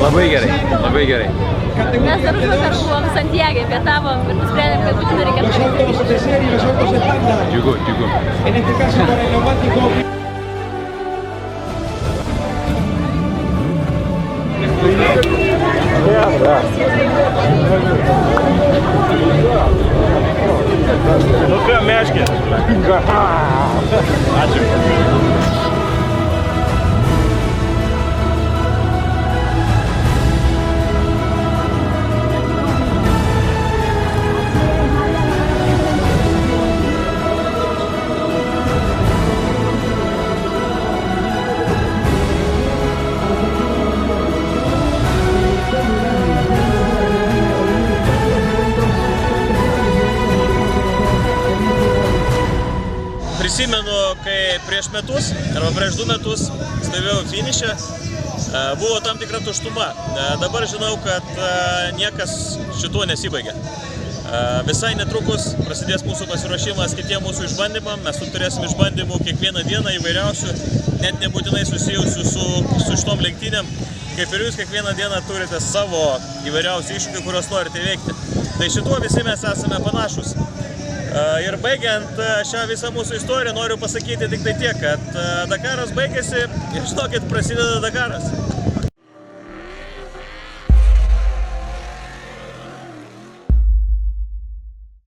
Labai gerai, labai gerai. Mes dar užvakar buvom Santiagė, pietavom ir nusprendėm, kad būtinai reikėtų. Džiugu, džiugu. Nu ką, meškė? Ačiū. Prisimenu, kai prieš metus, arba prieš 2 metus stovėjau finiše, buvo tam tikra tuštuma. Dabar žinau, kad niekas šituo nesibaigė. Visai netrukus prasidės mūsų pasiruošimas kitiem mūsų išbandymam. Mes turėsim išbandymų kiekvieną dieną įvairiausių, net nebūtinai susijusių su šitom lenktynėm. Kaip ir jūs, kiekvieną dieną turite savo įvairiausių iššūkių, kuriuos norite įveikti. Tai šituo visi mes esame panašus. Ir baigiant šią visą mūsų istoriją, noriu pasakyti tik tai tiek, kad Dakaras baigėsi ir žinokit, prasideda Dakaras.